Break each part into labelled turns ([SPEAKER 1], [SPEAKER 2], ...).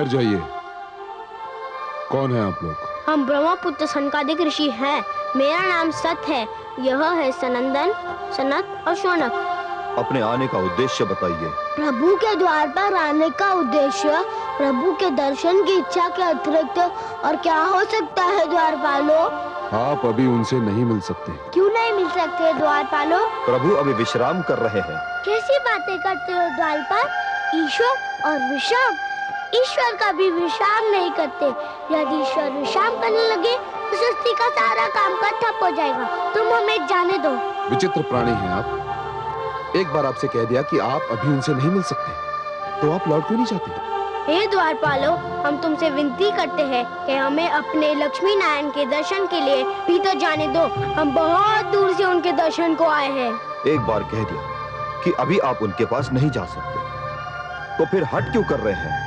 [SPEAKER 1] ठहर जाइए। कौन है आप लोग?
[SPEAKER 2] हम ब्रह्मपुत्र सनकादिक ऋषि हैं। मेरा नाम सत है। यह है सनंदन, सनत और शौनक।
[SPEAKER 3] अपने आने का उद्देश्य बताइए।
[SPEAKER 2] प्रभु के द्वार पर आने का उद्देश्य प्रभु के दर्शन की इच्छा के अतिरिक्त और क्या हो सकता है द्वारपालो?
[SPEAKER 1] आप अभी उनसे नहीं मिल सकते।
[SPEAKER 2] क्यों नहीं मिल सकते द्वारपालो?
[SPEAKER 3] प्रभु अभी विश्राम कर रहे हैं।
[SPEAKER 2] कैसी बातें करते हो द्वारपाल? ईश्वर और विश्राम? ईश्वर का भी विश्राम नहीं करते। यदि ईश्वर विश्राम करने लगे तो सृष्टि का सारा काम का ठप हो जाएगा। तुम हमें जाने दो।
[SPEAKER 1] विचित्र प्राणी हैं आप। एक बार आपसे कह दिया कि आप अभी उनसे नहीं मिल सकते, तो आप लौट क्यों नहीं जाते?
[SPEAKER 2] हे द्वारपालो, हम तुमसे विनती करते हैं कि हमें अपने लक्ष्मी नारायण के दर्शन के लिए भीतर जाने दो। हम बहुत दूर से उनके दर्शन को आए हैं।
[SPEAKER 3] एक बार कह दिया कि अभी आप उनके पास नहीं जा सकते, तो फिर हट क्यों कर रहे हैं?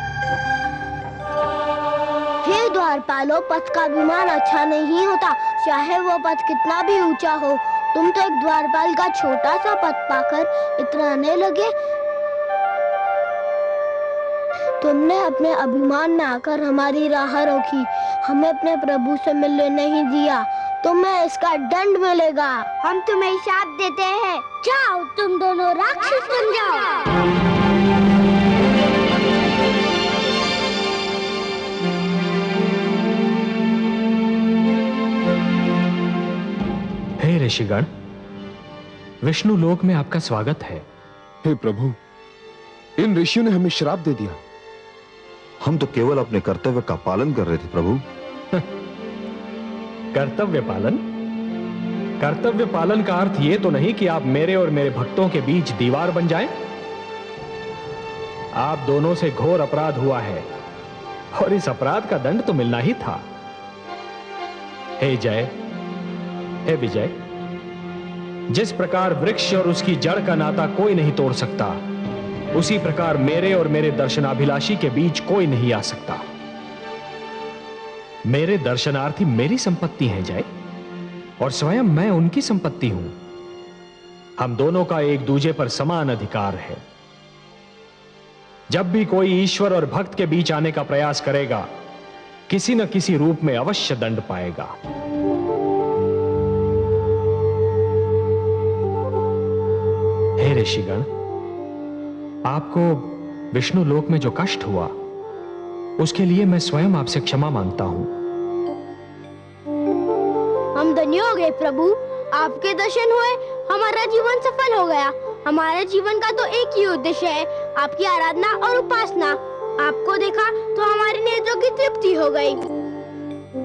[SPEAKER 2] हे द्वारपालो, पथ का विमान अच्छा नहीं होता, चाहे वो पथ कितना भी ऊंचा हो। तुम तो एक द्वारपाल का छोटा सा पथ पाकर इतराने लगे। तुमने अपने अभिमान में आकर हमारी राह रोकी, हमें अपने प्रभु से मिलने नहीं दिया। तुम्हें इसका दंड मिलेगा। हम तुम्हें शाप देते हैं। जाओ, तुम दोनों राक्षस बन जाओ।
[SPEAKER 4] हे ऋषिगण, विष्णु लोक में आपका स्वागत है।
[SPEAKER 1] हे प्रभु, इन ऋषियों ने हमें श्राप दे दिया।
[SPEAKER 3] हम तो केवल अपने कर्तव्य का पालन कर रहे थे प्रभु।
[SPEAKER 4] कर्तव्य पालन? कर्तव्य पालन का अर्थ यह तो नहीं कि आप मेरे और मेरे भक्तों के बीच दीवार बन जाएं। आप दोनों से घोर अपराध हुआ है और इस अपराध का दंड तो मिलना ही था। हे जय, हे विजय, जिस प्रकार वृक्ष और उसकी जड़ का नाता कोई नहीं तोड़ सकता, उसी प्रकार मेरे और मेरे दर्शनाभिलाषी के बीच कोई नहीं आ सकता। मेरे दर्शनार्थी मेरी संपत्ति हैं जय, और स्वयं मैं उनकी संपत्ति हूं। हम दोनों का एक दूजे पर समान अधिकार है। जब भी कोई ईश्वर और भक्त के बीच आने का प्रयास करेगा, किसी न किसी रूप में अवश्य दंड पाएगा। हे ऋषिगण, आपको विष्णु लोक में जो कष्ट हुआ, उसके लिए मैं स्वयं आपसे क्षमा मांगता हूं।
[SPEAKER 2] हम धन्य हो गए प्रभु, आपके दर्शन हुए, हमारा जीवन सफल हो गया। हमारे जीवन का तो एक ही उद्देश्य है, आपकी आराधना और उपासना। आपको देखा तो हमारे नेत्रों की तृप्ति हो गई।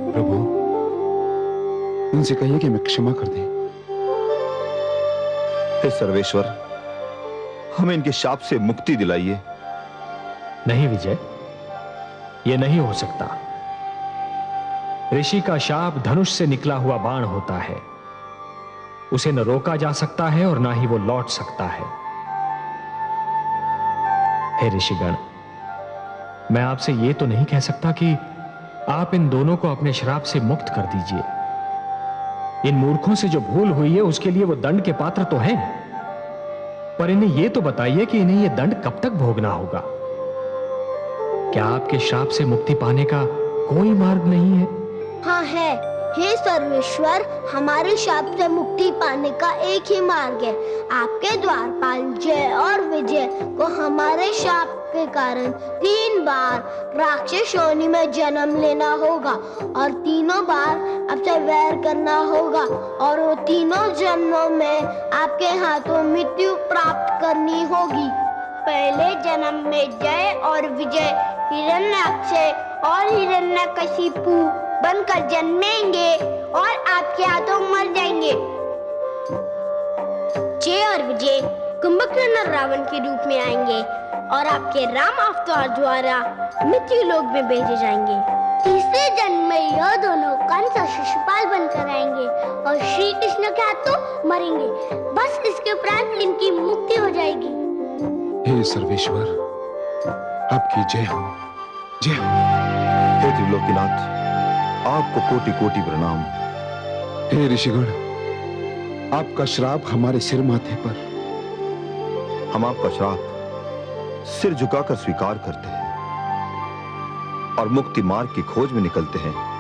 [SPEAKER 1] प्रभु, उनसे कहिए कि मैं क्षमा कर दें।
[SPEAKER 3] हे सर्वेश्वर, हमें इनके शाप से मुक्ति दिलाइए।
[SPEAKER 4] नहीं विजय, यह नहीं हो सकता। ऋषि का शाप धनुष से निकला हुआ बाण होता है। उसे न रोका जा सकता है और ना ही वो लौट सकता है। हे ऋषिगण, मैं आपसे यह तो नहीं कह सकता कि आप इन दोनों को अपने श्राप से मुक्त कर दीजिए। इन मूर्खों से जो भूल हुई है उसके लिए वो दंड के पात्र तो हैं, पर इन्हें यह तो बताइए कि इन्हें यह दंड कब तक भोगना होगा। क्या आपके श्राप से मुक्ति पाने का कोई मार्ग नहीं है?
[SPEAKER 2] हाँ है। हे सर्वेश्वर, हमारे शाप से मुक्ति पाने का एक ही मार्ग है। आपके द्वारपाल जय और विजय को हमारे शाप के कारण 3 बार राक्षस योनि में जन्म लेना होगा और तीनों बार आपसे वैर करना होगा, और वो तीनों जन्मों में आपके हाथों मृत्यु प्राप्त करनी होगी। पहले जन्म में जय और विजय हिरण्याक्ष और हिरण्यकशिपु बनकर जन्मेंगे और आपके हाथों मर जाएंगे। जय और विजय कुंभकर्ण रावण के रूप में आएंगे और आपके राम अवतार द्वारा मृत्यु लोक में भेजे जाएंगे। तीसरे जन्म में यह दोनों कंस और शिशुपाल बनकर आएंगे और श्री कृष्ण के हाथों मरेंगे। बस इसके उपरांत इनकी मुक्ति हो जाएगी।
[SPEAKER 1] हे सर्वेश्वर, आपकी जय हो, जय हो।
[SPEAKER 3] हे त्रिलोकीनाथ, आपको कोटि कोटि प्रणाम।
[SPEAKER 1] हे ऋषिगण, आपका श्राप हमारे सिर माथे पर।
[SPEAKER 3] हम आपका श्राप सिर झुकाकर स्वीकार करते हैं। और मुक्ति मार्ग की खोज में निकलते हैं